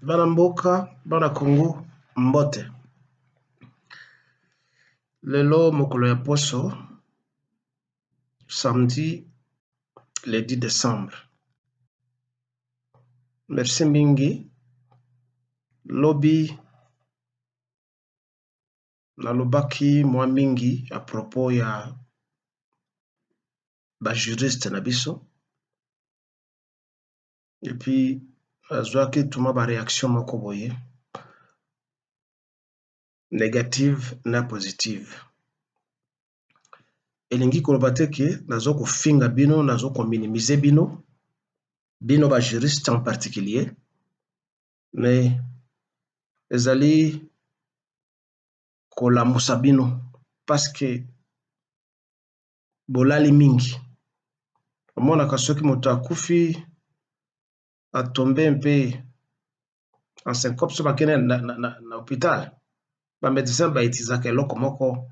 Bana mboka, bana Congo, mbote. Lelo mokolo ya poso, samedi le 10 décembre. Merci mingi, lobi nalobaki mwa mingi à propos ya ba juriste na biso. Et puis, azwaki tuma ba réaction moko boye, négative na positive. Elingi koloba te ke nazo kofinga bino, nazo ko minimiser bino ba juriste en particulier, mais ezali kolamusa bino parce que bolali mingi. Omonaka soki moto akufi atombe mpe en syncope so bakene na hôpital, ba médecin ba itisaka eloko moko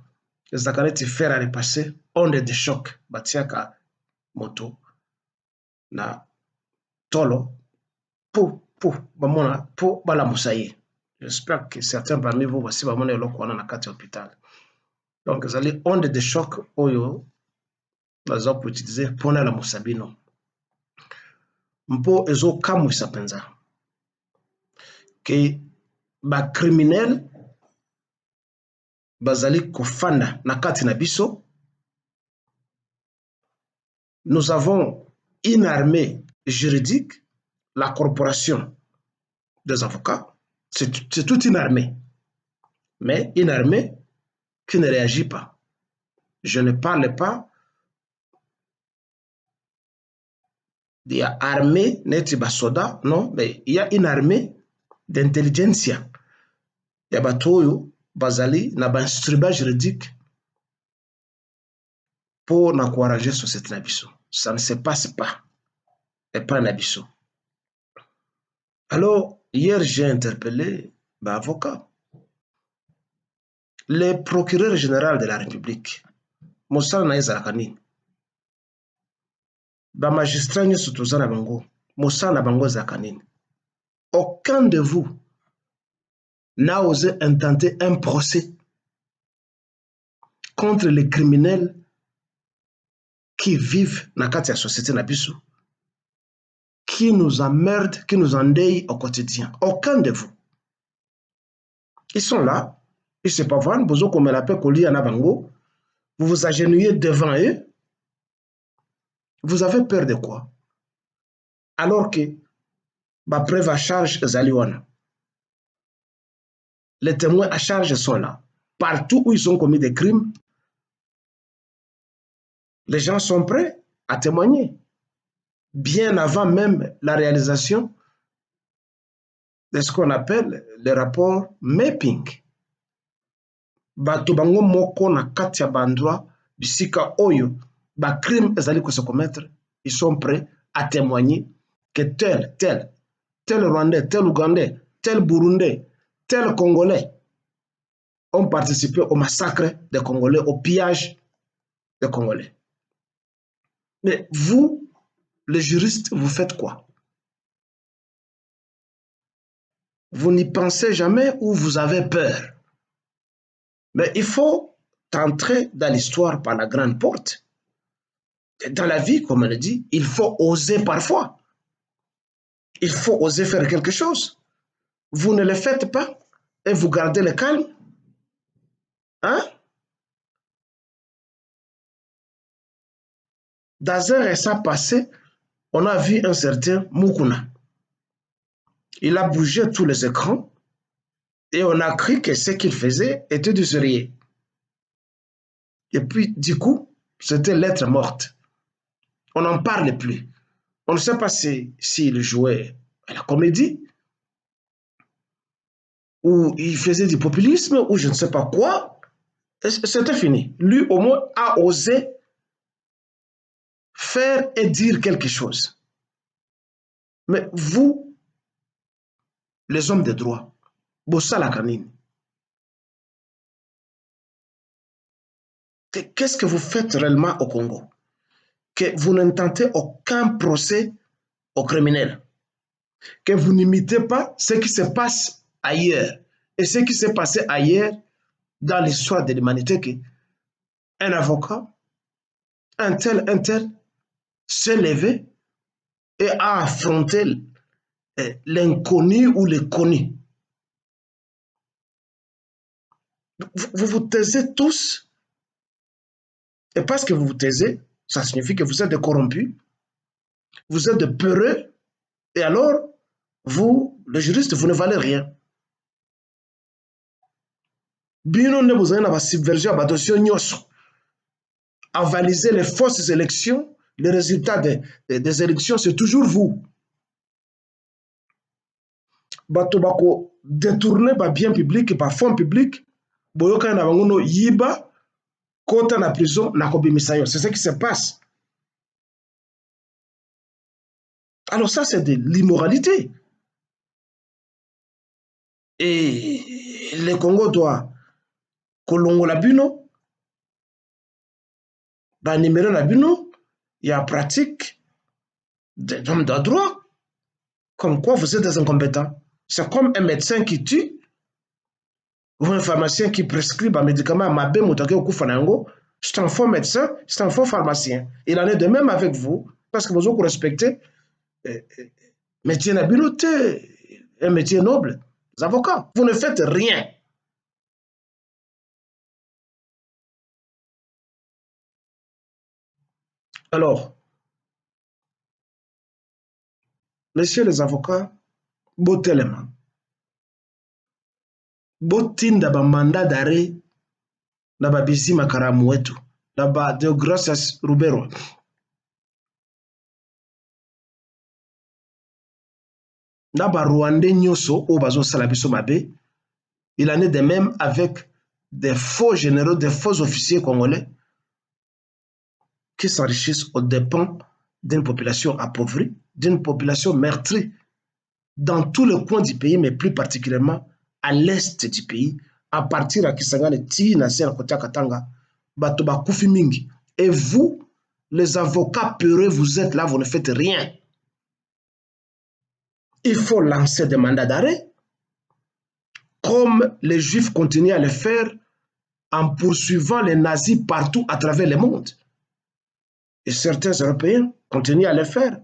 ezalaka neti fer à repasser, onde de choc, batiaka moto na tolo pour bamona po balamusa ye. J'espère que certains parmi vous basi bamona eloko wana na kati ya hôpital. Donc ezali onde de choc oyo baza koutilize mpona lamusa bino. Mpo ezokamwisa mpenza ke bacriminel bazali kofanda na kati na biso. Nous avons une armée juridique, la corporation des avocats, c'est toute une armée, mais une armée qui ne réagit pas. Je ne parle pas de armée neti basoda, non, mais il y a une armée d'intelligentsia. Il y a batoyo bazali na ba instrument juridique pour n'encourager société na biso. Ça ne se passe pas. Et pas na biso. Alors, hier, j'ai interpellé l'avocat. Le procureur général de la République, Moussa Naïzarakani, ba magistrat nyoso tozana bango, Moussa na bango Zakanine. Aucun de vous n'a osé intenter un procès contre les criminels qui vivent dans la société na biso, qui nous emmerdent, qui nous endeuillent au quotidien. Aucun de vous. Ils sont là, ils se pavanent, vous comme la paix colis à bango, vous vous agenouillez devant eux, vous avez peur de quoi? Alors que ma preuve à charge Zaliwana. Les témoins à charge sont là. Partout où ils ont commis des crimes, les gens sont prêts à témoigner. Bien avant même la réalisation de ce qu'on appelle le rapport mapping. Bato bango moko na kati ya bandwa bisika oyo ba crime ezali ko se commettre, ils sont prêts à témoigner que tel Rwandais, tel Ougandais, tel Burundais, tel Congolais ont participé au massacre des Congolais, au pillage des Congolais. Mais vous, les juristes, vous faites quoi? Vous n'y pensez jamais ou vous avez peur? Mais il faut entrer dans l'histoire par la grande porte. Dans la vie, comme on le dit, il faut oser parfois. Il faut oser faire quelque chose. Vous ne le faites pas et vous gardez le calme. Hein? Dans un récent passé, on a vu un certain Mukuna. Il a bougé tous les écrans et on a cru que ce qu'il faisait était du sérieux. Et puis, du coup, c'était lettre morte. On n'en parle plus. On ne sait pas s'il jouait à la comédie, ou il faisait du populisme, ou je ne sais pas quoi. C'était fini. Lui, au moins, a osé faire et dire quelque chose. Mais vous, les hommes de droit, Bossa Kanine, qu'est-ce que vous faites réellement au Congo? Que vous n'intentez aucun procès aux criminels. que vous n'imitez pas ce qui se passe ailleurs. Et ce qui s'est passé ailleurs dans l'histoire de l'humanité, qu'un avocat, un tel, s'est levé et a affronté l'inconnu ou le connu. Vous vous taisez tous, et parce que vous vous taisez, ça signifie que vous êtes des corrompus, vous êtes des peureux, et alors, vous, les juristes, vous ne valez rien. Bino ne vous avez pas subvergé à dossier nyonso, avaliser les fausses élections, les résultats des élections, c'est toujours vous. Bato bako détourner ba bien public, ba fonds public, boyoka na bangono yiba, kota na prison, na kobimisa yo. C'est ce qui se passe. Alors ça, c'est de l'immoralité. Et le Congo doit kolongola bino, ba numéro na bino, il y a pratique d'homme de droit. Comme quoi vous êtes des incompétents. C'est comme un médecin qui tue, ou un pharmacien qui prescrit un médicament à Mabé Moutake ou Koufanango. C'est un faux médecin, c'est un faux pharmacien. Il en est de même avec vous, parce que vous respectez métier d'habileté, un métier noble, les avocats. Vous ne faites rien. Alors, messieurs les avocats, botelema, botinda ba mandat d'arrêt na ba bisi makaramu wetu, na ba Deogracias Rubero. Na ba Rwandais nyoso o bazo sala biso mabe, il en est de même avec des faux généraux, des faux officiers congolais qui s'enrichissent aux dépens d'une population appauvrie, d'une population meurtrie dans tous les coins du pays, mais plus particulièrement à l'est du pays, à partir de Kisangani, Tina, Kota Katanga, Batoba Koufi Mingi. Et vous, les avocats peureux, vous êtes là, vous ne faites rien. Il faut lancer des mandats d'arrêt, comme les Juifs continuent à le faire en poursuivant les nazis partout à travers le monde. Et certains Européens continuent à le faire.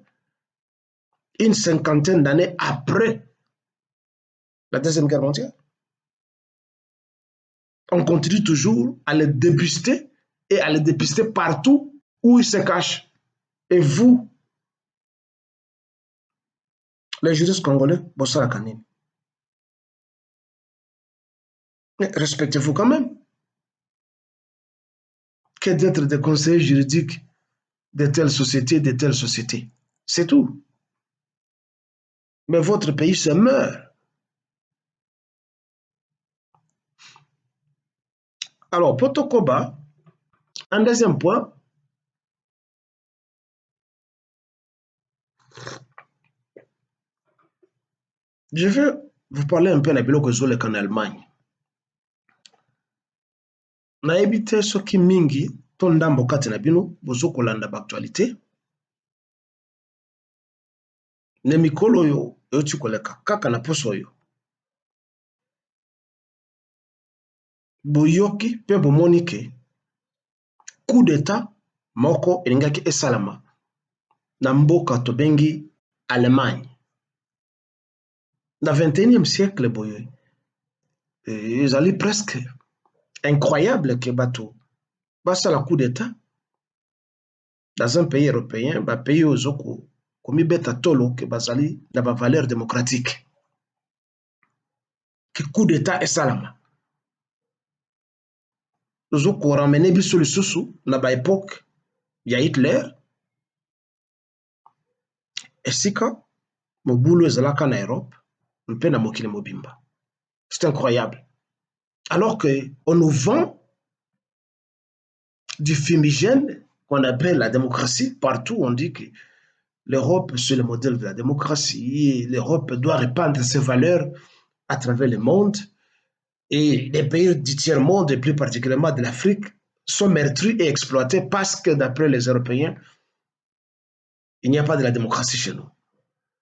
Une cinquantaine d'années après la Deuxième Guerre mondiale. On continue toujours à les dépister et à les dépister partout où ils se cachent. Et vous, les juristes congolais, Bossara Kanine, respectez-vous quand même. Que d'être des conseillers juridiques de telle société, de telle société. C'est tout. Mais votre pays se meurt. Alors, Potokoba, un deuxième point, je vais vous parler un peu de la Biloko en Allemagne. Nayebi te soki mingi to ndambo kati na bino bozokolanda baaktualité na mikolo oyo euti koleka kaka na poso oyo boyoki mpe bomoni ke coup d'état moko elingaki esalama na mboka tobengi Allemagne na 21e siècle boye ezali presque incroyable que bato basala coup d'état dans un pays européen, ba pays ozoko komibeta tolo ke bazali na ba valeur démocratique. Que coup d'état esalama. Ozoko ramener biso lisusu na ba époque ya Hitler. Esika mobulu ezalaka na Europe, mpe na mokili mobimba. C'est incroyable. Alors que on nous vend du fumigène qu'on appelle la démocratie. Partout, on dit que l'Europe, c'est le modèle de la démocratie. L'Europe doit répandre ses valeurs à travers le monde. Et les pays du tiers-monde, et plus particulièrement de l'Afrique, sont meurtris et exploités parce que, d'après les Européens, il n'y a pas de la démocratie chez nous.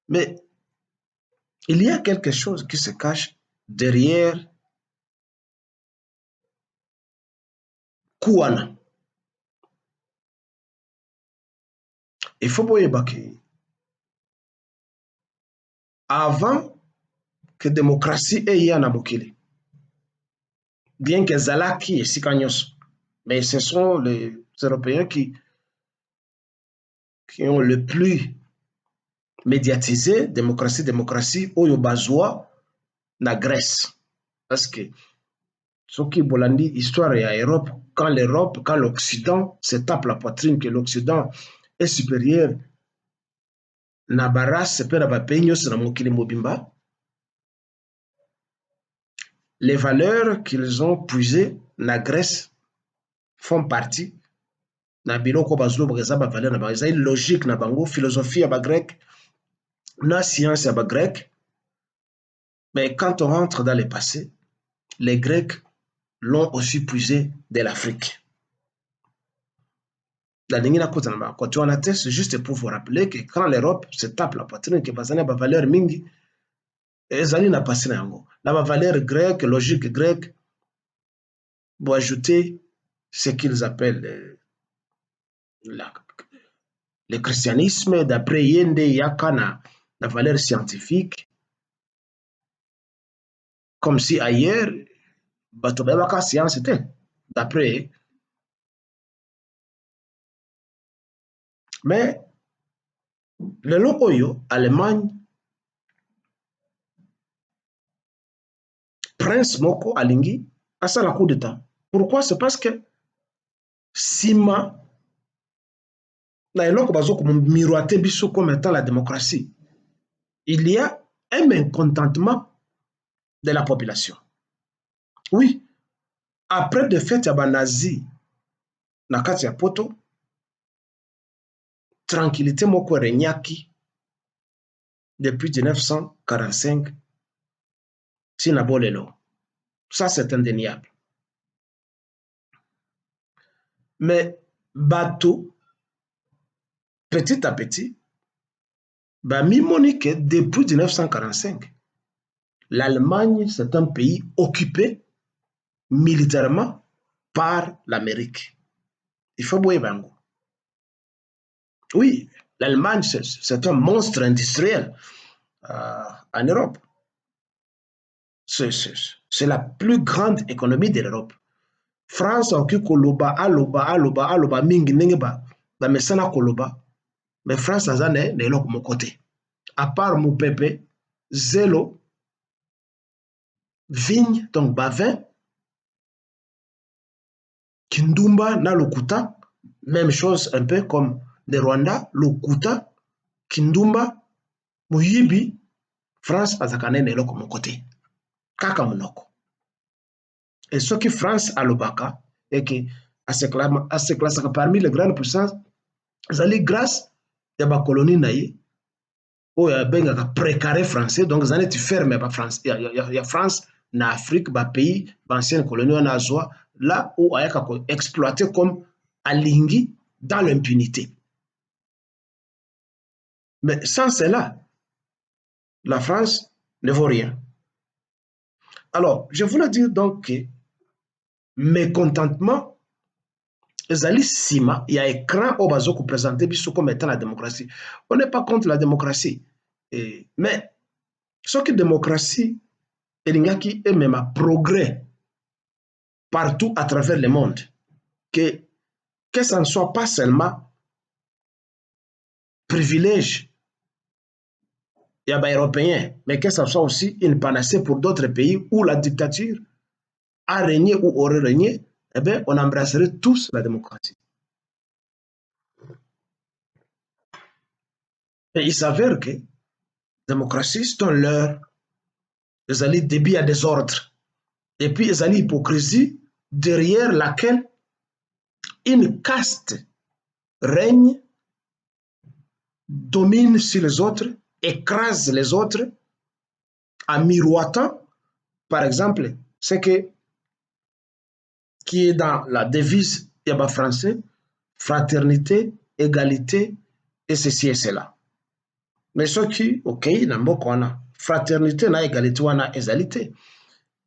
Mais il y a quelque chose qui se cache derrière Kouana. Il faut pas évacuer. Avant que la démocratie ait en Mokili, bien que Zalaki et Sikanyos, mais ce sont les Européens qui ont le plus médiatisé démocratie, Oyo Bazoua, na Grèce. Parce que ce qui Bolandi, histoire et Europe, quand l'Occident se tape la poitrine, que l'Occident est supérieur, na baras pe na bapenyos na mokili mobimba, les valeurs qu'ils ont puisées na Grèce font partie na biloko bazolo eza ba valeur na bango, eza logique na bango, philosophie ya ba grec, na science ya ba grec. Mais quand on rentre dans le passé, les Grecs l'ont aussi puisé de l'Afrique. C'est juste pour vous rappeler que quand l'Europe se tape la poitrine, que bazana ba valeur mingi, ezali na passé na yango. La valeur grecque, logique grecque, pour ajouter ce qu'ils appellent le christianisme, d'après Yende Yakana, la valeur scientifique, comme si ailleurs, Batobebaka science était, d'après. Mais le Lokoyo, Allemagne, Prince Moko Alingi, a ça la coup d'État. Pourquoi? C'est parce que Sima, na eloko bazo comme miroiter biso comme étant la démocratie, il y a un mécontentement de la population. Oui, après de fait ya banazi na kati ya poto, tranquillité moko renyaki depuis 1945 tina bolelo. Ça c'est indéniable. Mais bateau, petit à petit, mimonique depuis 1945, l'Allemagne c'est un pays occupé militairement par l'Amérique. Il faut boire bango. Oui, l'Allemagne c'est un monstre industriel en Europe. C'est la plus grande économie de l'Europe. France oki koloba aloba mingi ndenge ba mesana koloba, mais France aza na eloko moko te à part mopepe zelo vigne, donc bavin, kindumba na lokuta, même chose un peu comme le Rwanda, lokuta, kindumba, muyibi. France azaka na eloko moko te kaka monoko. Et ce que France alobaka et que à se classer parmi les grandes puissances, zali grâce ya ba colonie na ye oyo bengaka précaré français, donc zane ti ferme ba France ya France na Afrique ba pays ba ancienne colonie na azwa là où ayaka ko exploiter comme alingi dans l'impunité. Mais sans cela, la France ne vaut rien. Alors, je voulais dire donc que mécontentement ezali sima il y a écran au bazo ko présenter biso comme étant la démocratie. On n'est pas contre la démocratie. Mais ce que démocratie elingaki est même un progrès partout à travers le monde. Que ça ne soit pas seulement privilège il y a des Européens, mais que ça soit aussi une panacée pour d'autres pays où la dictature a régné ou aurait régné, eh bien, on embrasserait tous la démocratie. Et il s'avère que la démocratie, c'est un leurre. Ils allaient débit à des ordres. Et puis, ils allaient hypocrisie derrière laquelle une caste règne, domine sur les autres, écrase les autres, en miroitant, par exemple, ce qui est dans la devise yaba français, fraternité, égalité, et ceci et cela. Mais ce qui, ok, na mboko wana, fraternité na égalité wana égalité.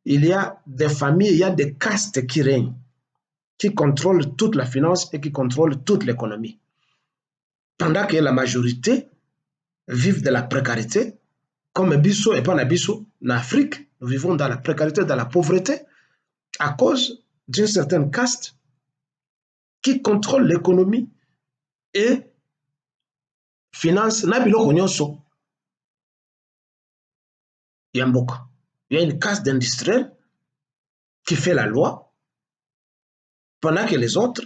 Il y a des familles, il y a des castes qui règnent, qui contrôlent toute la finance et qui contrôlent toute l'économie. Pendant que la majorité vivent de la précarité, comme Bisso et pas Bisso, en Afrique, nous vivons dans la précarité, dans la pauvreté, à cause d'une certaine caste qui contrôle l'économie et finance. Il y a une caste d'industriels qui fait la loi, pendant que les autres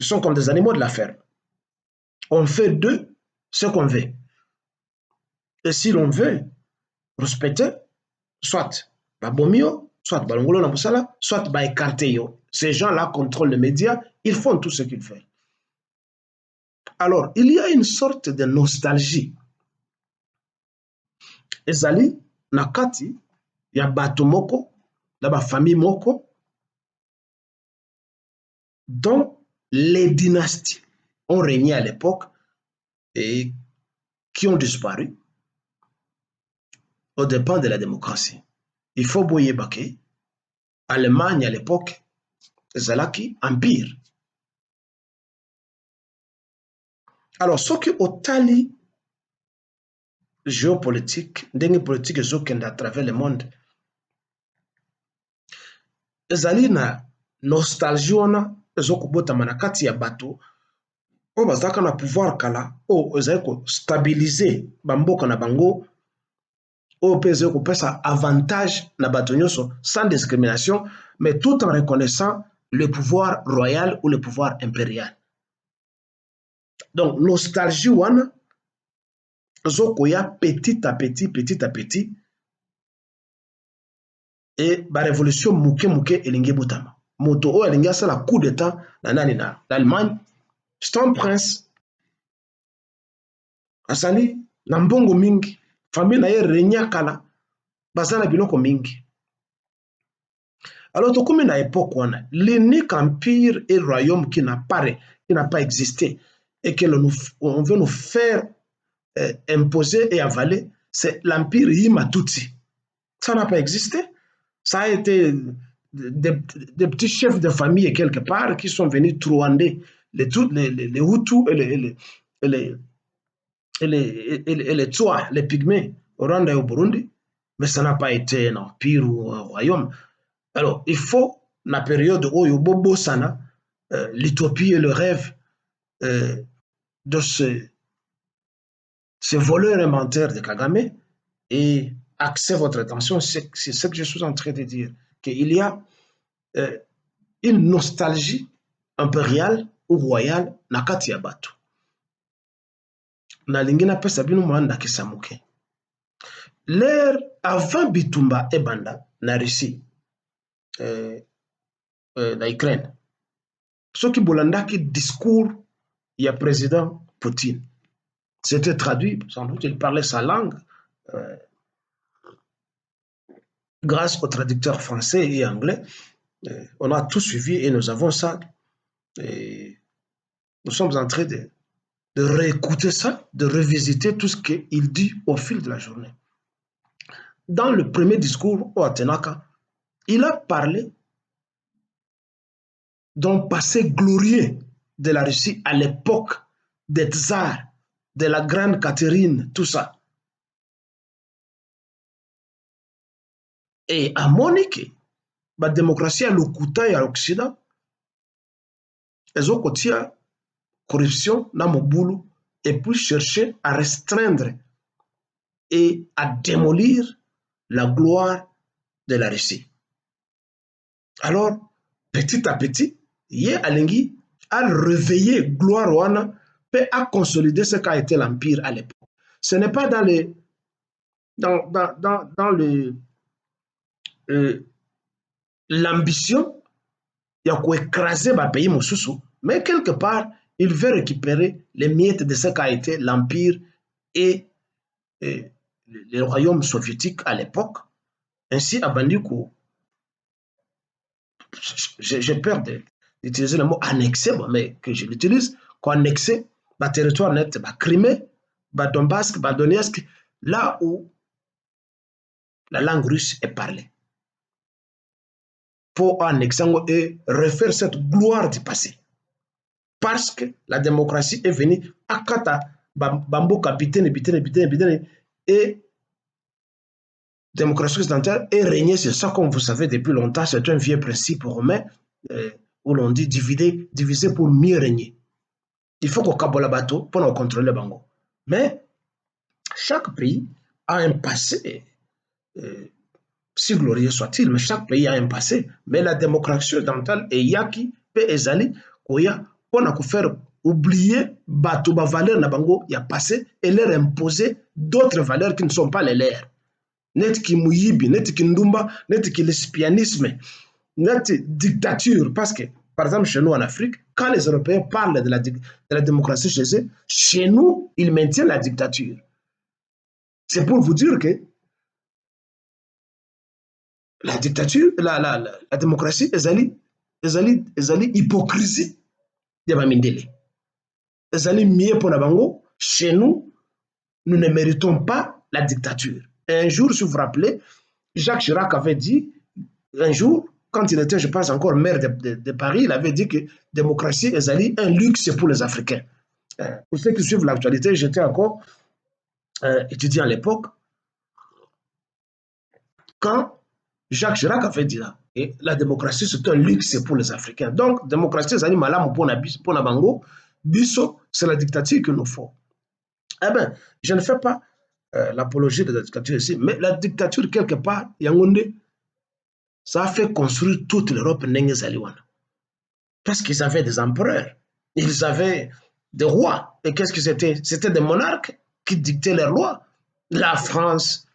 sont comme des animaux de la ferme. On fait d'eux ce qu'on veut. Et si l'on veut respecter, soit Babomio, soit Balongolo Nambusala, soit Baekarteyo. Ces gens-là contrôlent les médias, ils font tout ce qu'ils font. Alors, il y a une sorte de nostalgie. Ezali, Nakati, il y a Bato Moko, la famille Moko, dont les dynasties ont régné à l'époque et qui ont disparu au dépens de la démocratie. Il faut boyer Baké, Allemagne à l'époque, Zalaki, Empire. Alors, ce qui au tali géopolitique, ndenge politique ezokende à travers le monde, ezali na nostalgie wana ezokobotama na kati ya bato oyo bazalaka na pouvoir kala oyo ezali kostabilize bamboka na bango oyo mpe ezali kopesa avantage na bato nyonso sans discrimination, mais tout en reconnaissant le pouvoir royal ou le pouvoir impérial. Donc nostalgie wana ezokoya petit à petit et ba révolution muke elingi botama. Moto oyo alingi asala coup d'état na nani na l'Allemagne, c'est un prince asali na mbongo mingi, famille na ye renya kala baza na biloko mingi. Alors tokomi na époque wana, l'unique empire et royaume qui n'a pas existé et que on veut nous faire imposer et avaler, c'est l'empire Yima-Tutsi. Ça n'a pas existé. Ça a été des petits chefs de famille quelque part qui sont venus trouander les Hutus et les Tsoa, les Pygmées au Rwanda et au Burundi, mais ça n'a pas été un empire ou un royaume. Alors, il faut, la période où il y a Bobo Sana, l'utopie et le rêve de ce voleur inventaire de Kagame, et axez votre attention, c'est ce que je suis en train de dire, qu'il y a une nostalgie impériale ou royale na kati ya bato. Na lingi napesa bino mwanda kisamuke. L'ère avant Bitumba ebanda na Russie, na Ukraine, soki bolandaki discours ya président Poutine, c'était traduit, sans doute il parlait sa langue, grâce aux traducteurs français et anglais. On a tout suivi et nous avons ça. Et nous sommes en train de réécouter ça, de revisiter tout ce qu'il dit au fil de la journée. Dans le premier discours au Atenaka, il a parlé d'un passé glorieux de la Russie à l'époque des tsars, de la grande Catherine, tout ça. Et à Monique, la démocratie à l'Okuta et à l'Occident, elles ont kotia corruption dans mon boulot et puis chercher à restreindre et à démolir la gloire de la Russie. Alors, petit à petit, Ye Alengi a réveillé gloire wana et a consolidé ce qu'a été l'empire à l'époque. Ce n'est pas dans les l'ambition il y a écraser le pays Moussousou, mais quelque part il veut récupérer les miettes de ce qu'a été l'empire et le royaume soviétique à l'époque. Ainsi à Bandiko, j'ai peur d'utiliser le mot annexé, mais que je l'utilise, qu'annexer le territoire net, Crimée, Donbass, Donetsk, là où la langue russe est parlée. Pour annexer et refaire cette gloire du passé. Parce que la démocratie est venue à Kata, Bambo, capitaine, et démocratie occidentale est régnée sur ça, comme vous savez depuis longtemps, c'est un vieux principe romain où l'on dit diviser pour mieux régner. Il faut qu'on cabote le bateau pour contrôler le bango. Mais chaque pays a un passé, si glorieux soit-il, mais chaque pays a un passé. Mais la démocratie occidentale est yaki, pe ezali, koya, pour faire oublier bateau ba valeur na bango y a passé et leur imposer d'autres valeurs qui ne sont pas les leurs. Net ki muyibi, net ki ndumba, net ki l'espianisme, net dictature. Parce que, par exemple, chez nous en Afrique, quand les Européens parlent de la démocratie chez nous, ils maintiennent la dictature. C'est pour vous dire que la dictature, la démocratie, ezali hypocrisie de Bamindele. Ezali mieux pour la bango. Chez nous, nous ne méritons pas la dictature. Et un jour, si vous vous rappelez, Jacques Chirac avait dit, un jour, quand il était, je pense, encore maire de Paris, il avait dit que démocratie ezali un luxe pour les Africains. Pour ceux qui suivent l'actualité, j'étais encore étudiant à l'époque, quand Jacques Chirac avait dit là, et la démocratie c'est un luxe pour les Africains. Donc, démocratie ezali malamu pour na bango, biso, c'est la dictature qu'il nous faut. Eh bien, je ne fais pas l'apologie de la dictature ici, mais la dictature, quelque part, Yangonde, ça a fait construire toute l'Europe parce qu'ils avaient des empereurs, ils avaient des rois. Et qu'est-ce que c'était? C'était des monarques qui dictaient leurs lois. La France,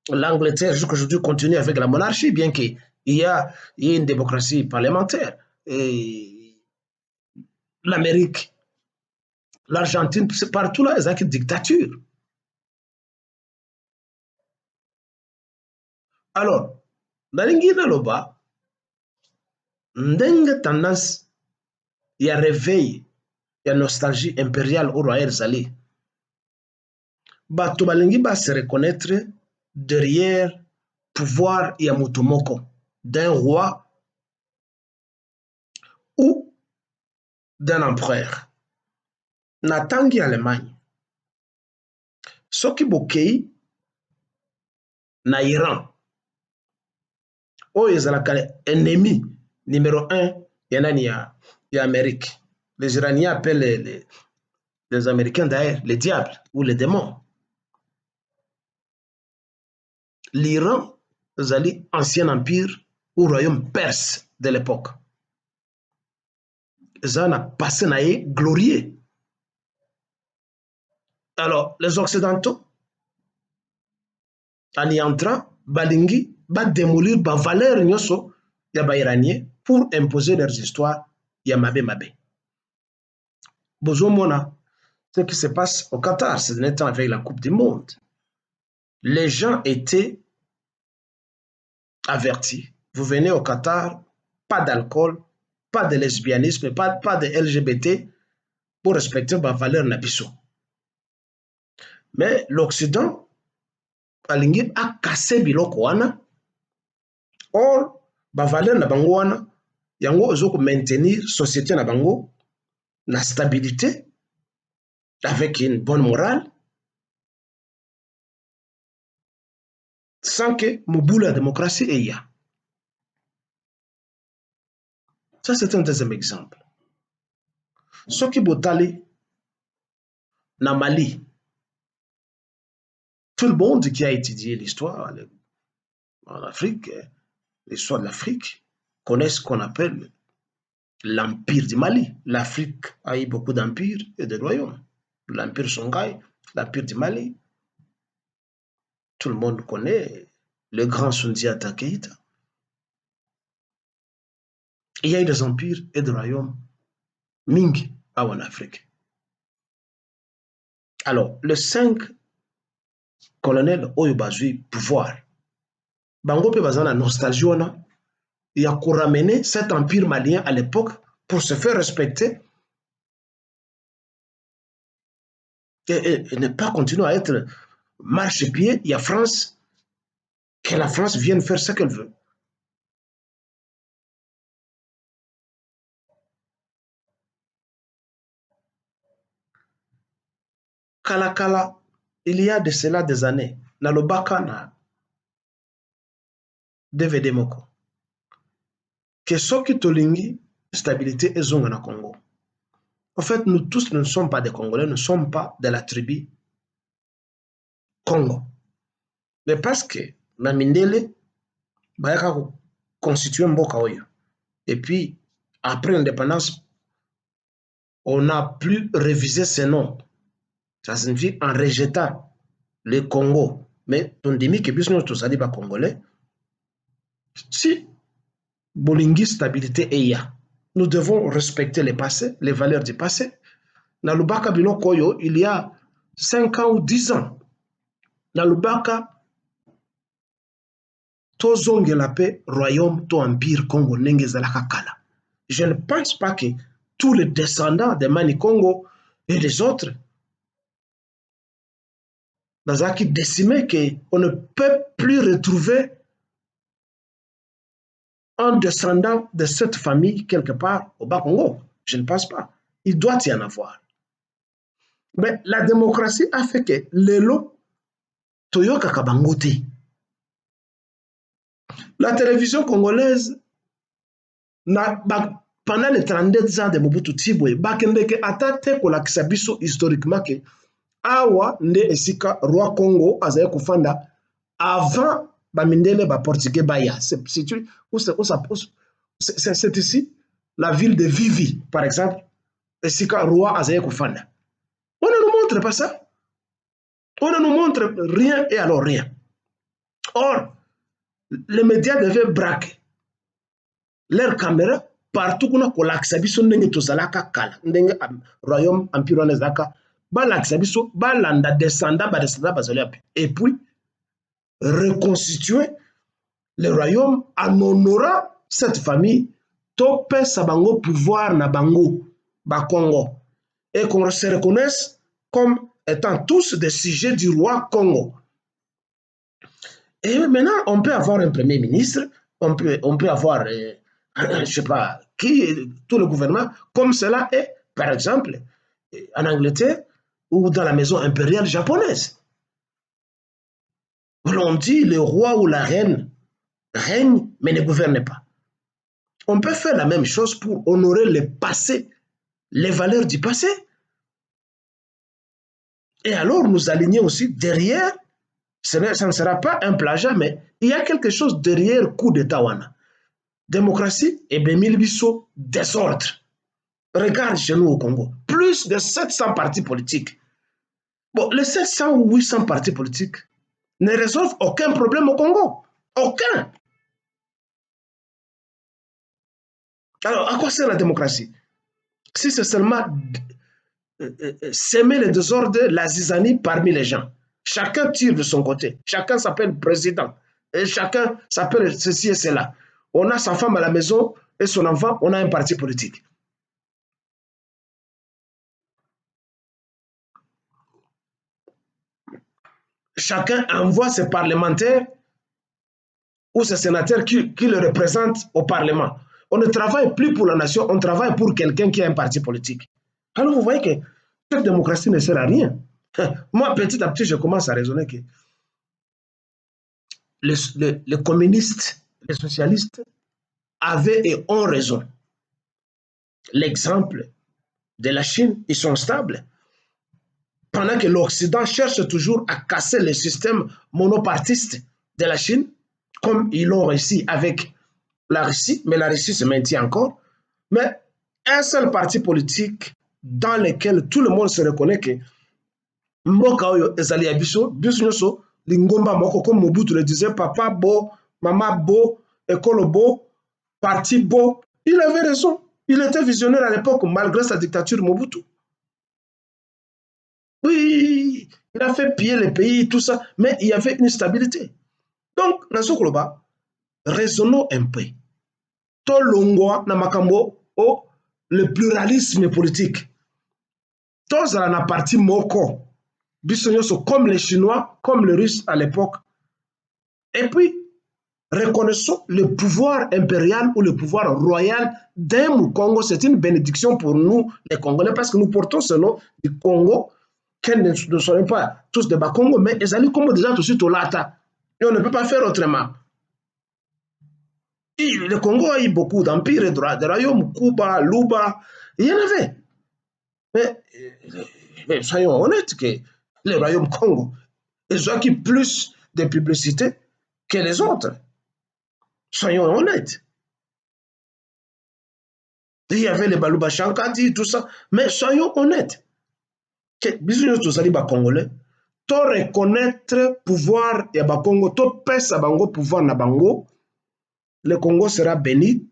l'Angleterre, jusqu'aujourd'hui, continue avec la monarchie, bien qu'il y a une démocratie parlementaire. Et l'Amérique, l'Argentine, partout là, ils ont une dictature. Alors, dans l'Ingina Loba, ndenge tendance, il y a réveil, il y a nostalgie impériale au roi Zali. Bato balingi ba se reconnaître derrière pouvoir ya mutumoko d'un roi ou d'un empereur. Natangi Allemagne. Soki bokei na Iran. Oyo ezalaka ennemi numéro 1 ya Amérique. Les Iraniens appellent les Américains d'ailleurs les diables ou les démons. L'Iran, ezali ancien empire ou royaume perse de l'époque. Eza na passé na ye glorieux. Alors, les Occidentaux, en y entrant, balingi, ba démolir ba valeur nyoso ya ba Iranien pour imposer leurs histoires ya mabe mabe. Bozomona, ce qui se passe au Qatar ces derniers temps avec la Coupe du Monde. Les gens étaient avertis. Vous venez au Qatar, pas d'alcool, pas de lesbianisme, pas de LGBT pour respecter ma valeur nabiso. Mais l'Occident, alingi a cassé biloko wana. Or, ba valeur na bango wana, yango ozoko maintenir société na bango na stabilité avec une bonne morale sans que moboula la démocratie ait ya. Ça, c'est un deuxième exemple. Ce qui botali na Mali, tout le monde qui a étudié l'histoire en Afrique, l'histoire de l'Afrique, connaît ce qu'on appelle l'Empire du Mali. L'Afrique a eu beaucoup d'empires et de royaumes. L'Empire Songhai, l'Empire du Mali. Tout le monde connaît le grand Sundiata Keïta. Il y a eu des empires et des royaumes Ming en Afrique. Alors, les 5 colonels oyo bazui pouvoir. Bango pe bazana nostalgie wana ya ko ramener cet empire malien à l'époque pour se faire respecter et ne pas continuer à être marchepied. Il y a France que la France vienne faire ce qu'elle veut. Kala, il y a de cela des années, dans le Bakana, DVD Moko, que ce qui tolingi, stabilité et zone au Congo. En fait, nous tous ne sommes pas des Congolais, nous ne sommes pas de la tribu Congo. Mais parce que, na Mindele, bayaka constitué Mboka Oyo. Et puis, après l'indépendance, on n'a plus révisé ces noms. Ça signifie en rejetant le Congo. Mais on dit que nous sommes pas congolais. Si Bolingi stabilité est ya, nous devons respecter le passé, les valeurs du passé. Dans le Baka Koyo, il y a 5 ans ou 10 ans, dans le Baka, tozonge la paix, royaume, to empire Congo, nengezalaka kala. Je ne pense pas que tous les descendants de Mani Congo et les autres, dans un qui décimé qu'on ne peut plus retrouver un descendant de cette famille quelque part au Bas-Congo. Je ne pense pas. Il doit y en avoir. Mais la démocratie a fait que Lelo Toyoka Kabangote. La télévision congolaise, pendant les 32 ans de Mobutu Tibwe, bakendeke atate kolakisa biso historiquement que awa nde esika roi Congo azaye kufanda avant bamindele ba portugais baya. C'est ici la ville de Vivi par exemple, esika roi azaye kufanda. On ne nous montre pas ça. On ne nous montre rien et alors rien. Or, les médias devaient braquer leurs caméras partout qu'on a kolakisa biso ndenge tozalaka kala ndenge royaume empire wana ezalaka balakisa biso balanda descendant bazali ape et puis reconstituer le royaume en honorant cette famille topesa bango pouvoir na bango Congo et qu'on se reconnaisse comme étant tous des sujets du roi Congo. Et maintenant, on peut avoir un premier ministre, on peut avoir, je ne sais pas, tout le gouvernement, comme cela est, par exemple, en Angleterre ou dans la maison impériale japonaise. On dit le roi ou la reine règne, mais ne gouverne pas. On peut faire la même chose pour honorer le passé, les valeurs du passé. Et alors, nous aligner aussi derrière, ça ne sera pas un plagiat, mais il y a quelque chose derrière coup d'État wana. Démocratie et Bemilbiso désordre. Regarde chez nous au Congo, plus de 700 partis politiques. Bon, les 700 ou 800 partis politiques ne résolvent aucun problème au Congo. Aucun. Alors, à quoi sert la démocratie? Si c'est seulement s'aimer le désordre, la zizanie parmi les gens. Chacun tire de son côté. Chacun s'appelle président. Et chacun s'appelle ceci et cela. On a sa femme à la maison et son enfant, on a un parti politique. Chacun envoie ses parlementaires ou ses sénateurs qui le représentent au Parlement. On ne travaille plus pour la nation, on travaille pour quelqu'un qui a un parti politique. Alors vous voyez que cette démocratie ne sert à rien. Moi, petit à petit, je commence à raisonner que les communistes, les socialistes avaient et ont raison. L'exemple de la Chine, ils sont stables. Pendant que l'Occident cherche toujours à casser le système monopartiste de la Chine, comme ils l'ont réussi avec la Russie, mais la Russie se maintient encore. Mais un seul parti politique dans lequel tout le monde se reconnaît que mboka oyo ezali ya biso nyonso lingomba moko, comme Mobutu le disait, papa bo, maman bo, école bo, parti bo. Il avait raison. Il était visionnaire à l'époque, malgré sa dictature Mobutu. Oui, il a fait piller le pays, tout ça, mais il y avait une stabilité. Donc, dans ce global, raisonnons un peu. Tolongwa na makambo o le pluralisme politique. Tous à la partie moko, comme les Chinois, comme les Russes à l'époque, et Et puis, reconnaissons le pouvoir impérial ou le pouvoir royal d'un Congo. C'est une bénédiction pour nous, les Congolais, parce que nous portons ce nom du Congo, qu'elles ne sont pas tous de Bakongo, mais ils allaient comme déjà tout de suite au Lata. Et on ne peut pas faire autrement. Et le Congo a eu beaucoup d'empires et de royaumes, Kuba, Luba, il y en avait. Mais soyons honnêtes que les royaumes Congo, ils ont acquis plus de publicité que les autres. Soyons honnêtes. Il y avait les Baluba Shankati, tout ça. Mais soyons honnêtes. Bisous tous les Congolais. To reconnaître pouvoir et Congo, to pèse bango pouvoir na bango, le Congo sera béni.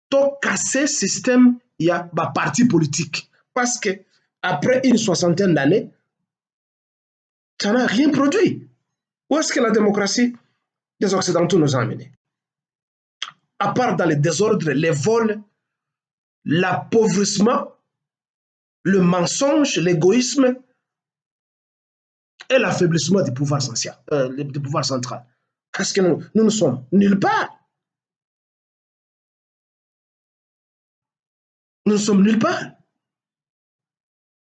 To casser système, il y a ba parti politique. Parce que après une soixantaine d'années, ça n'a rien produit. Où est-ce que la démocratie des Occidentaux nous a amenés? À part dans les désordres, les vols, l'appauvrissement, le mensonge, l'égoïsme et l'affaiblissement du pouvoir central. Parce que nous ne sommes nulle part. Nous ne sommes nulle part.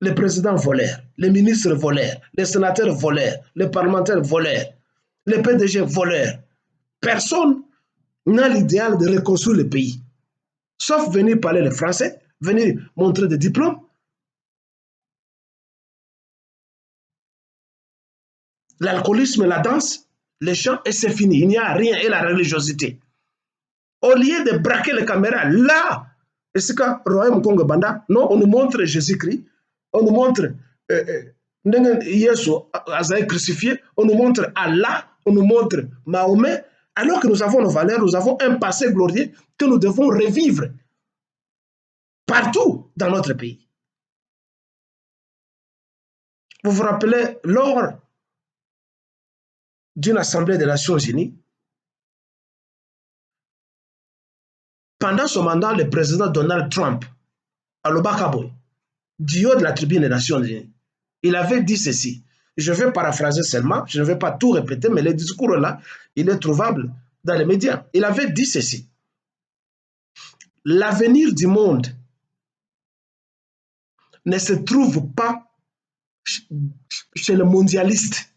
Les présidents voleurs, les ministres voleurs, les sénateurs voleurs, les parlementaires voleurs, les PDG voleurs. Personne n'a l'idéal de reconstruire le pays. Sauf venir parler le français, venir montrer des diplômes. L'alcoolisme, la danse, les chants, et c'est fini. Il n'y a rien, et la religiosité. Au lieu de braquer les caméras, là, et c'est quand Royaume Congo Banda, non, on nous montre Jésus-Christ, on nous montre Yesu Azaï crucifié, on nous montre Allah, on nous montre Mahomet, alors que nous avons nos valeurs, nous avons un passé glorieux que nous devons revivre partout dans notre pays. Vous vous rappelez, lors d'une assemblée des Nations Unies, pendant son mandat, le président Donald Trump, à l'Obakaboy, du haut de la tribune des Nations Unies, il avait dit ceci. Je vais paraphraser seulement, je ne vais pas tout répéter, mais le discours là, il est trouvable dans les médias. Il avait dit ceci. L'avenir du monde ne se trouve pas chez le mondialiste,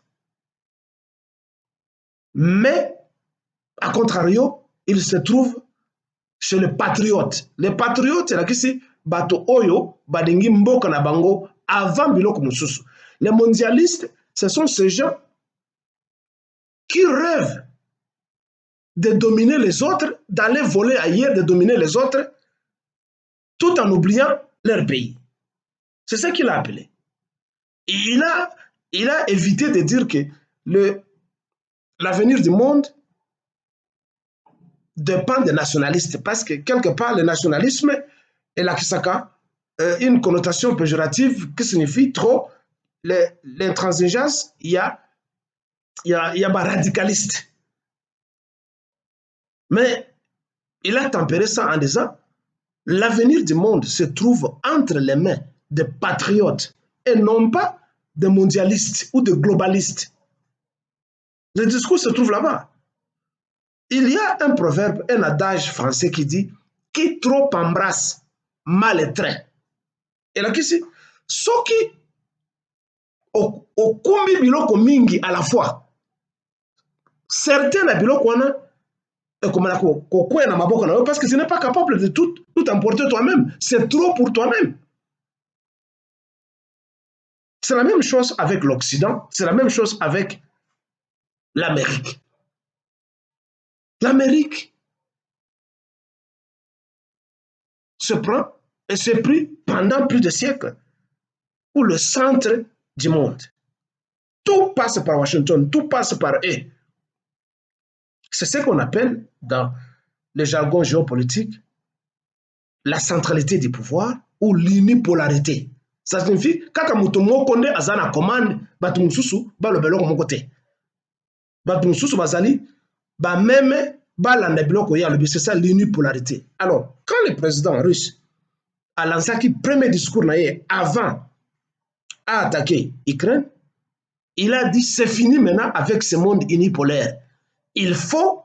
mais à contrario, il se trouve chez le patriote. Les patriotes, c'est là que c'est bato oyo, badingi mboka na bango avant biloko mususu. Les mondialistes, ce sont ces gens qui rêvent de dominer les autres, d'aller voler ailleurs, de dominer les autres, tout en oubliant leur pays. C'est ça qu'il a appelé. Il a évité de dire que l'avenir du monde dépend des nationalistes, parce que quelque part, le nationalisme est la kisaka, une connotation péjorative qui signifie trop l'intransigeance, il y a radicaliste. Mais il a tempéré ça en disant l'avenir du monde se trouve entre les mains des patriotes et non pas des mondialistes ou des globalistes. Le discours se trouve là-bas. Il y a un proverbe, un adage français qui dit « Qui trop embrasse, mal est train ». Et là, qui c'est ? Ceux qui okumbi biloko mingi à la fois. Certains na biloko wana parce que tu n'es pas capable de tout emporter toi-même. C'est trop pour toi-même. C'est la même chose avec l'Occident, c'est la même chose avec l'Amérique. L'Amérique se prend et s'est pris pendant plus de siècles pour le centre du monde. Tout passe par Washington, tout passe par eux. C'est ce qu'on appelle dans le jargon géopolitique la centralité du pouvoir ou l'unipolarité. Ça signifie que quand on connaît azana commande, batu mususu ba lobelo ko côté. Batu mususu bazali ba même ba la biloko ya lobi, c'est ça l'unipolarité. Alors, quand le président russe a lancé le premier discours avant à attaquer l'Ukraine, il a dit c'est fini maintenant avec ce monde unipolaire. Il faut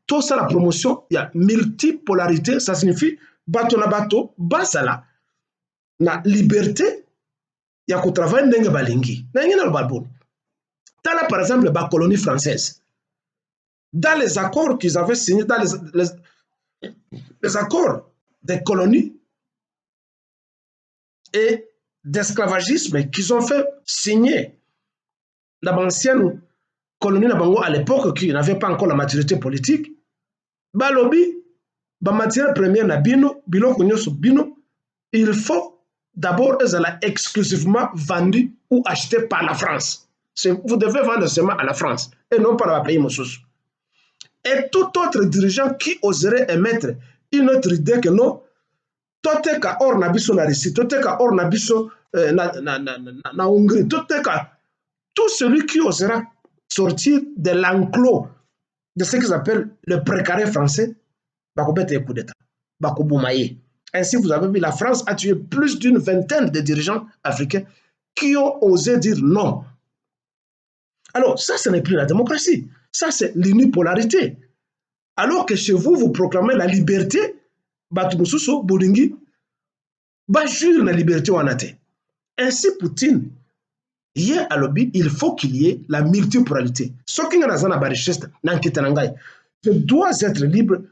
tout ça la promotion, il y a multipolarité, ça signifie bato na bato, basala na liberté, il y a qu'au travail ndenge balingi. Ndenge na le balbon. Tala par exemple la colonie française. Dans les accords qu'ils avaient signés, dans les accords des colonies et d'esclavagisme qu'ils ont fait signer dans l'ancienne colonie à l'époque qui n'avait pas encore la maturité politique, balobi, ba matière première na bino, biloko nyoso bino, il faut d'abord être exclusivement vendu ou acheté par la France. Vous devez vendre seulement à la France et non pas dans le pays Moussous. Et tout autre dirigeant qui oserait émettre une autre idée que non, tout est qu'à or nabiso na Russie, tout est qu'à or nabiso na Hongrie, tout celui qui osera sortir de l'enclos de ce qu'ils appellent le précaré français, va commettre un coup d'État, va boumailler. Ainsi, vous avez vu, la France a tué plus d'une vingtaine de dirigeants africains qui ont osé dire non. Alors, ça, ce n'est plus la démocratie. Ça, c'est l'unipolarité. Alors que chez vous, vous proclamez la liberté, Batumususo, Bolingi, jure la liberté en athée. Ainsi, Poutine, hier à lobby, il faut qu'il y ait la multipolarité. Ce qui est dans la richesse, je dois être libre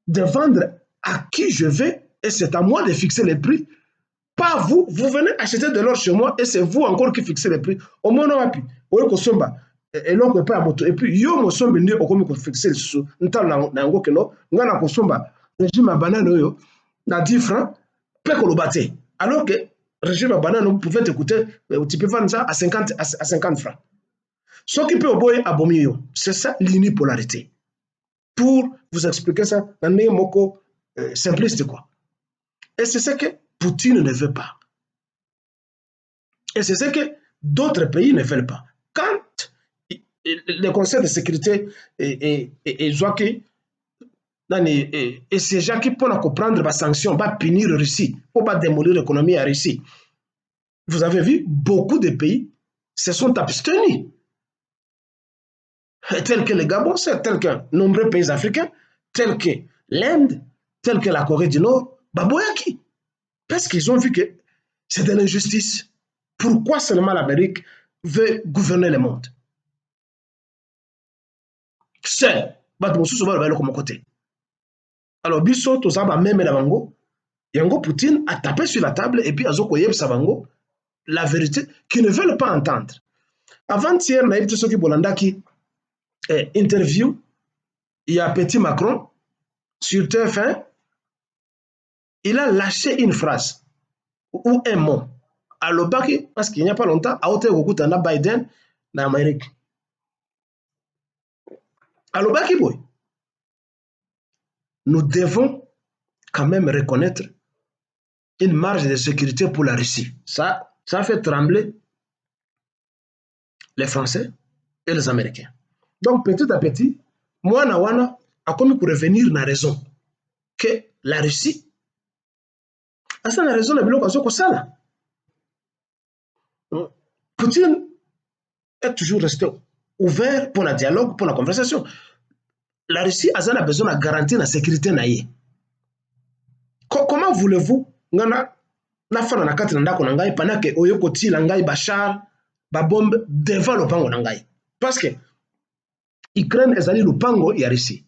de vendre à qui je veux et c'est à moi de fixer les prix. Pas vous, vous venez acheter de l'or chez moi et c'est vous encore qui fixez les prix. Au moins, on a pu. Et l'on pas à moto. Et puis, yo, mo sombe ni au comme fixer le sous. N'ta na ngo keno, ngana ko somba. Régime à banane yo, na 10 francs, peut que le bâté. Alors que régime à banane, vous pouvez t'écouter, tu peux vendre ça à 50 francs. Ce qui peut oboyer à bomio, c'est ça l'unipolarité. Pour vous expliquer ça, dans un mot simpliste quoi. Et c'est ce que Poutine ne veut pas. Et c'est ce que d'autres pays ne veulent pas. Quand le Conseil de sécurité et ces gens qui peuvent prendre des sanctions, va punir la Russie, pour pas démolir l'économie à Russie. Vous avez vu, beaucoup de pays se sont abstenus. Tels que le Gabon, tels que nombreux pays africains, tels que l'Inde, tels que la Corée du Nord, Baboyaki. Parce qu'ils ont vu que c'est de l'injustice. Pourquoi seulement l'Amérique veut gouverner le monde? Seul, comme côté. Alors, Bisso, tout ça, même la Bango, Yango Poutine a tapé sur la table et puis Azoko Yeb Sabango, la vérité, qu'ils ne veulent pas entendre. Avant-hier, Naïb Tsoki Bolandaki, interview, il y a Petit Macron sur TF1, il a lâché une phrase ou un mot. À l'Obaki, parce qu'il n'y a pas longtemps, à Ote Wokutana Biden, en Amérique. À l'Obaki, boy, nous devons quand même reconnaître une marge de sécurité pour la Russie. Ça fait trembler les Français et les Américains. Donc, petit à petit, moi, Nawana, a comme pour revenir na raison que la Russie, a ça la raison de bloquer ça. Poutine est toujours resté ouvert pour le dialogue, pour la conversation. La Russie a besoin de garantir la sécurité naïe. Comment voulez-vous na fana na kati na ndako na ngai pendant que oyo koti la ngai bachar ba bombe devant le pango na ngai parce que Ukraine ezali lupango ya Russie.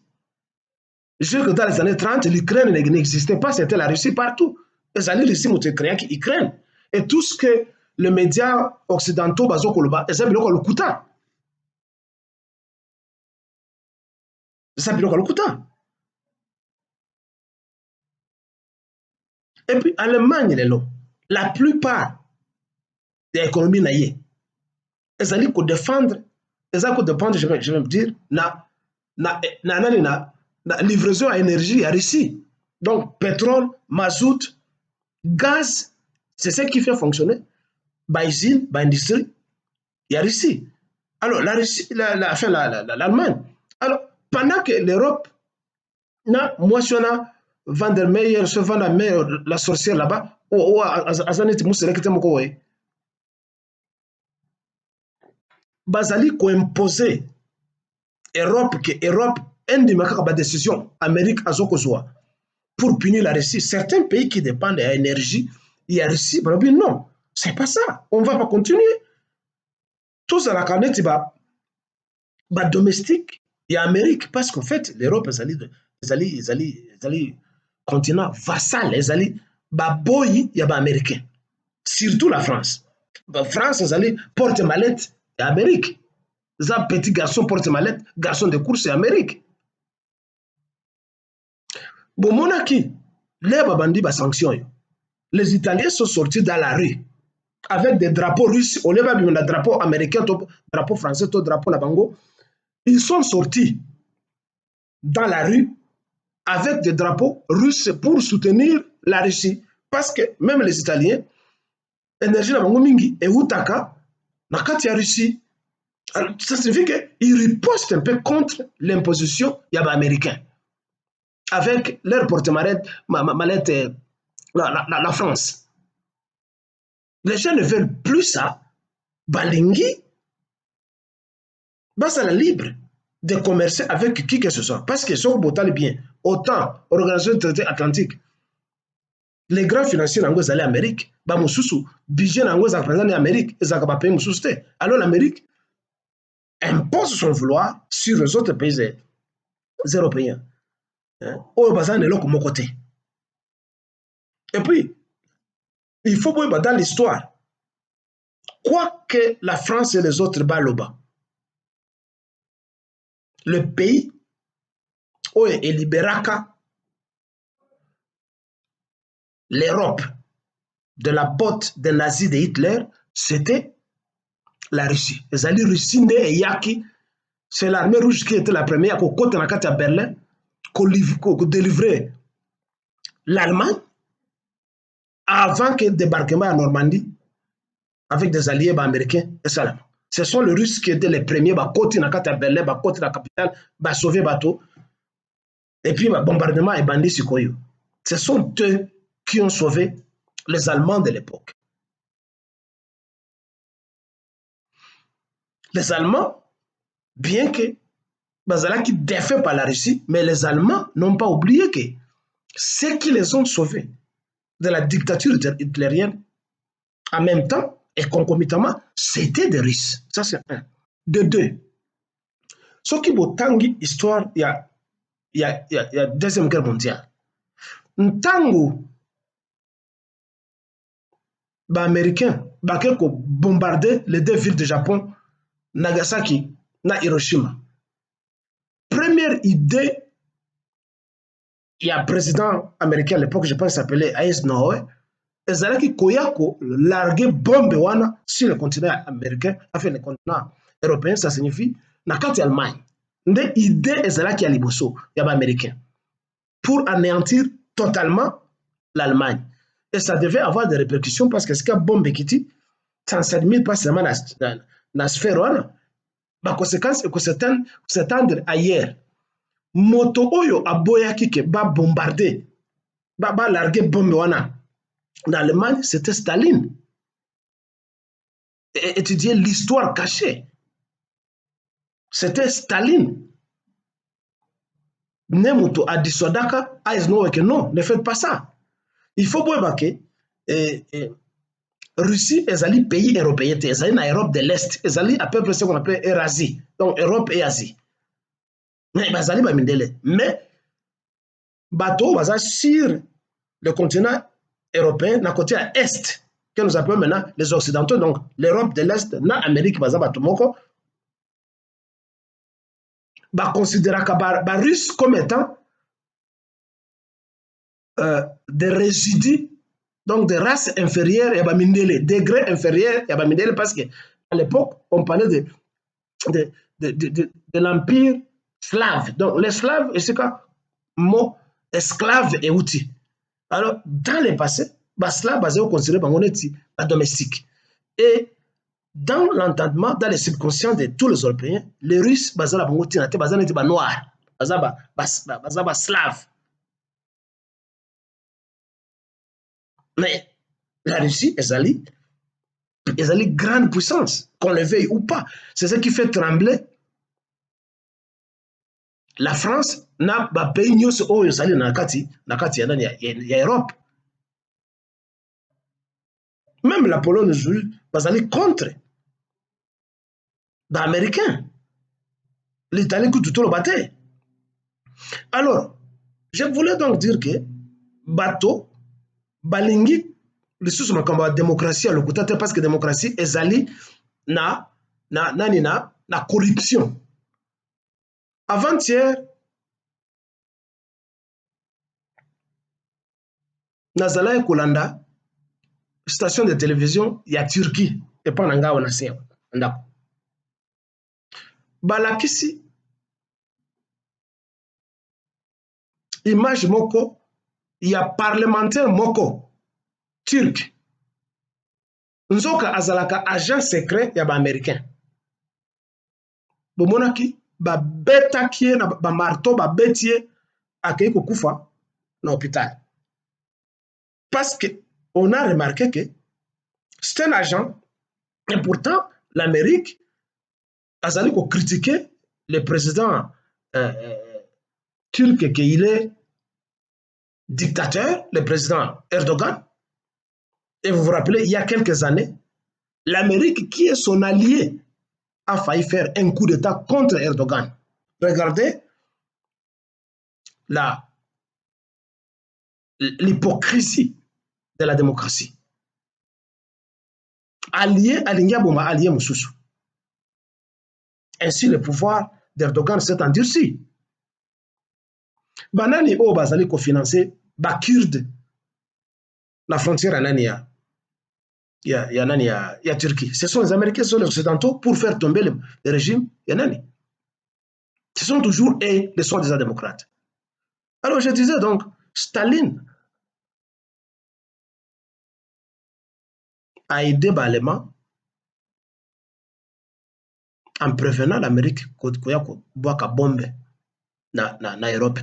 Je que dans les années 30 l'Ukraine n'existait pas, c'était la Russie partout. Ezali Russie moto créé qui Ukraine et tout ce que les médias occidentaux bazo koloba ezali biloko lokuta. Ça biloko lokuta. Et puis, Allemagne, la plupart des économies naïe, elles allaient défendre, je vais me dire, la livraison à énergie à Russie. Donc, pétrole, mazout, gaz, c'est ce qui fait fonctionner. Usine, industrie, il y a Russie. Alors, la Russie, l'Allemagne. Alors, pendant que l'Europe, moi, je suis là, Van der Meyer, se Van der Meyer, la sorcière là-bas, azaneti muselekete moko we. bazali ko imposer Europe que Europe indimaka ba décision Amérique azokozwa pour punir la Russie. Certains pays qui dépendent de l'énergie, il y a Russie, non, c'est pas ça. On va pas continuer. Tout ça la canette ba domestique, il y a Amérique parce qu'en fait l'Europe est continent vassal, est ba boy il y a ba américain. Surtout la France. La France est porte mallette et Amérique. Les petits garçons porte mallette, garçons de course c'est Amérique. Bon, monaki, les babandi ba sanction. Les Italiens sont sortis dans la rue avec des drapeaux russes, au lieu de drapeau américain, drapeau français, drapeau nabango. Ils sont sortis dans la rue avec des drapeaux russes pour soutenir la Russie. Parce que même les Italiens, énergie nabango mingi et utaka na kati ya Russie. Alors, ça signifie qu'ils ripostent un peu contre l'imposition américaine avec leur porte-mallette, la France. Les gens ne veulent plus ça. Balingi, bah, c'est la libre de commercer avec qui que ce soit. Parce que ce qui bien, autant l'Organisation du traité atlantique, les grands financiers n'ont allés en Amérique, bah, Moussoussou, budget n'ont pas en Amérique, ils n'ont pas payé Moussoussou. Alors l'Amérique impose son vouloir sur les autres pays européens. Au bazar de l'autre côté. Et puis, il faut voir dans l'histoire, quoi que la France et les autres baloba, le pays où est libéraka l'Europe de la botte des nazis de Hitler, c'était la Russie. Les alliés russes et Yaki, c'est l'armée rouge qui était la première à côté à Berlin, qui délivrait l'Allemagne avant que le débarquement à Normandie avec des alliés américains et ça. Ce sont les Russes qui étaient les premiers à côté à Berlin, à côté de la capitale, à sauver bateau. Et puis, bombardement et bandits Sikoyo. Ce sont eux qui ont sauvé les Allemands de l'époque. Les Allemands, bien que Bazala qui défait par la Russie, mais les Allemands n'ont pas oublié que ceux qui les ont sauvés de la dictature hitlérienne, en même temps et concomitamment, c'était des Russes. Ça, c'est un. De deux, ce qui est histoire, il y a Deuxième Guerre mondiale. Ntango, les Américains, ont bombardé les deux villes du Japon, Nagasaki et Hiroshima. Première idée, il y a un président américain à l'époque, je pense qu'il s'appelait Eisenhower, Ezalaki Koyako largué bombe wana sur le continent américain, enfin le continent européen, ça signifie Nakati Allemagne. Une idée Ezalaki à Liboso, il y a américain, pour anéantir totalement l'Allemagne. Et ça devait avoir des répercussions parce que ce qu'a bombe qui dit, ça ne s'admire pas seulement dans la sphère wana, la conséquence est que s'étendre ailleurs. Moto oyo aboyaki ke ba bombarder, ba larguer bombe wana. Dans l'Allemagne, c'était Staline. Et étudier l'histoire cachée. C'était Staline. Nemuto a dit Sodaka, Eisenhower que non, ne faites pas ça. Il faut voir que Russie est un pays européen, est en Europe de l'Est, est à peu près ce qu'on appelle Eurasie, donc Europe et Asie. Mais bateau baza sur le continent européen, na côté à Est, que nous appelons maintenant les Occidentaux, donc l'Europe de l'Est, na Amérique baza batumoko, considérer les Russes comme étant des résidus, donc des races inférieures, et degrés inférieurs, parce qu'à l'époque, on parlait de l'empire slave. Donc les Slaves, et c'est quoi mot esclave et outil. Alors, dans le passé, Slaves basé au considéré comme domestique. Et dans l'entendement, dans les subconscients de tous les Européens, les Russes basés la basés noirs, basés slaves. Mais la Russie, une grande puissance, qu'on le veuille ou pas. C'est ce qui fait trembler la France na ba pays nyonso oyo ezali na kati ya Europe. Même la Pologne aujourd'hui bazali contre l'Américain. L'Italie coûte tout le bâté. Alors, je voulais donc dire que bateau balingi lisusu makambo ya démocratie alokuta te parce que démocratie ezali na corruption. Avant-hier, nazalaki kolanda station de télévision ya Turquie epa na ngai na se ndako balakisi image moko ya parlementaire moko turc nzoka azalaka agent secret ya ba-américain bomonaki babetaki ye na bamarteau babeti ye akei kokufa na hôpital parce que on a remarqué que c'est un agent et pourtant l'Amérique azali ko critiquer le président turc qu'il est dictateur, le président Erdogan. Et vous vous rappelez, il y a quelques années, l'Amérique, qui est son allié, a failli faire un coup d'État contre Erdogan. Regardez l'hypocrisie de la démocratie. Allié, allié Moussoussou. Ainsi, le pouvoir d'Erdogan s'est endurci. Banani o bazali ko financer ba Kurde la frontière anania ya Turquie. Ce sont les Américains, ce sont les Occidentaux pour faire tomber le régime Yanani. Ce sont toujours les soi-disant démocrates. Alors je disais donc, Staline a aidé Balema en prévenant l'Amérique koya ko boaka bombe na Europe.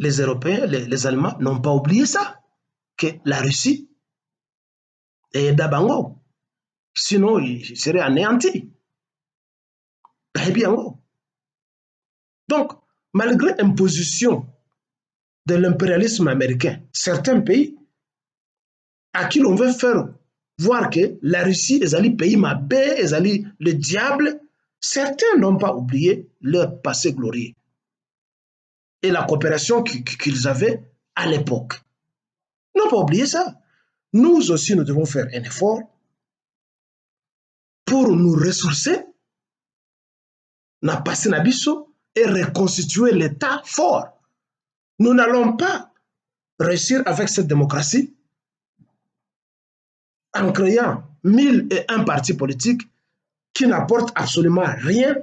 Les Européens, les Allemands n'ont pas oublié ça, que la Russie est d'Abango. Sinon, il serait anéanti. Donc, malgré l'imposition de l'impérialisme américain, certains pays à qui l'on veut faire voir que la Russie est un pays mabé, est le diable, certains n'ont pas oublié leur passé glorieux et la coopération qu'ils avaient à l'époque. Ils n'ont pas oublié ça. Nous aussi, nous devons faire un effort pour nous ressourcer, na passé nabiso et reconstituer l'État fort. Nous n'allons pas réussir avec cette démocratie en créant 1001 partis politiques qui n'apportent absolument rien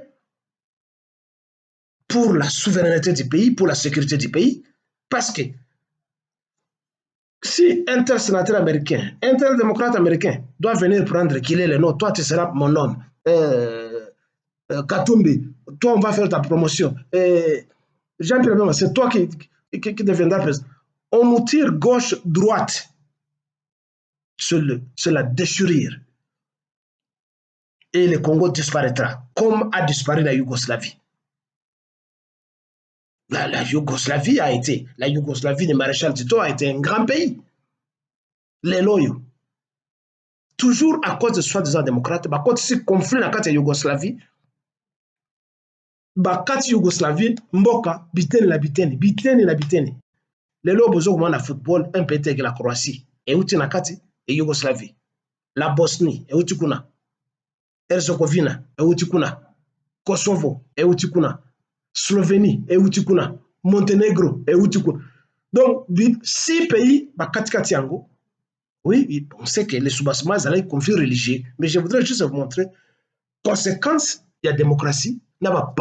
pour la souveraineté du pays, pour la sécurité du pays, parce que si un tel sénateur américain, un tel démocrate américain doit venir prendre qu'il est le nom, toi tu seras mon homme, Katumbi, toi on va faire ta promotion, Jean-Pierre Bemba, c'est toi qui deviendra président. On nous tire gauche-droite sur la déchirure. Et le Congo disparaîtra, comme a disparu la Yougoslavie. La Yougoslavie de Maréchal Tito a été un grand pays. Les loyaux. Toujours à cause de soi-disant démocrates, à cause de ce conflit dans la Yougoslavie, bakati Yougoslavie, mboka, biteni la biteni. Les loyaux besoin de football, un petit avec la Croatie, et uti nakati, et Yougoslavie. La Bosnie, et uti kuna. Herzégovina, et uti kuna. Kosovo, et uti kuna. Slovénie, et Utikuna, Monténégro, et Utikuna. Donc, 6 pays, Kati Yango. Oui, on sait que les soubassements, ils ont un conflit religieux, mais je voudrais juste vous montrer, conséquence, il y a démocratie, il y a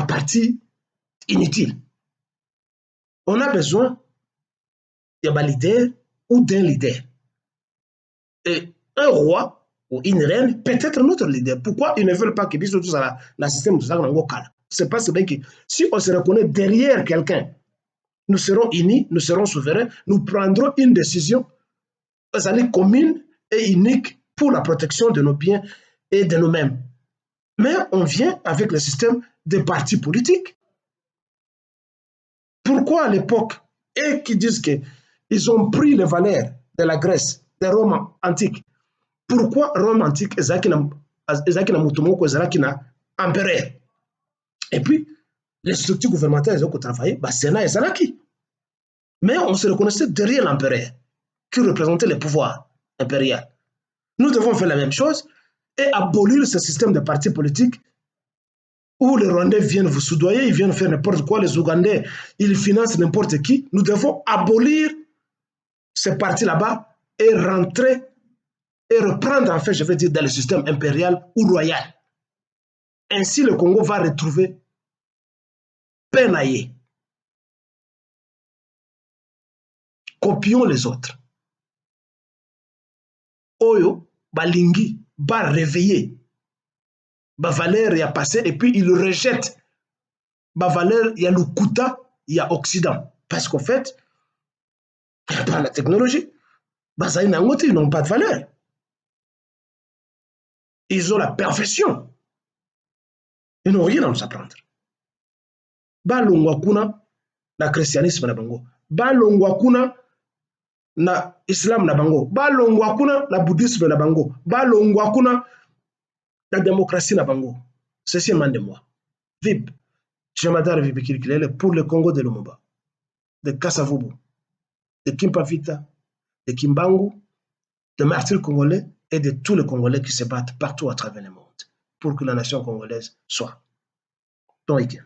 parti inutile. On a besoin, il y a un leader ou d'un leader. Et un roi, ou une reine, peut-être notre leader. Pourquoi ils ne veulent pas que puisse tout ça dans le système de Zagrangoka? C'est parce que si on se reconnaît derrière quelqu'un, nous serons unis, nous serons souverains, nous prendrons une décision est commune et unique pour la protection de nos biens et de nous-mêmes. Mais on vient avec le système des partis politiques. Pourquoi à l'époque, et qui disent qu'ils ont pris les valeurs de la Grèce, des Romains antiques, pourquoi Rome antique ezalaki na moto moko ezalaki na empereur? Et puis, les structures gouvernementales ont travaillé, Sénat ezalaki. Mais on se reconnaissait derrière l'empereur, qui représentait le pouvoir impérial. Nous devons faire la même chose et abolir ce système de partis politiques où les Rwandais viennent vous soudoyer, ils viennent faire n'importe quoi, les Ougandais, ils financent n'importe qui. Nous devons abolir ces partis là-bas et rentrer et reprendre, en fait, je veux dire, dans le système impérial ou royal. Ainsi, le Congo va retrouver Penaye. Copions les autres. Oyo, Balingi, va réveiller. Ba valeur, il y a passé, et puis il rejette. Ba valeur, il y a le Kouta, il y a Occident. Parce qu'en fait, il n'y a pas la technologie. Bazaï Nangote, ils n'ont pas de valeur. Ils ont la perfection. Ils n'ont rien à nous apprendre. Balongwa kuna na christianisme na bango. Balongwa kuna na islam na bango. Balongwa kuna na bouddhisme na bango. Balongwa kuna na démocratie na bango. Ceci est de moi. Vib. Jamadar Vibikilkilele pour le Congo de Lumumba, de Kassavubu, de Kimpavita, de Kimbangu, de martyrs congolais et de tous les Congolais qui se battent partout à travers le monde pour que la nation congolaise soit. Ton week-end.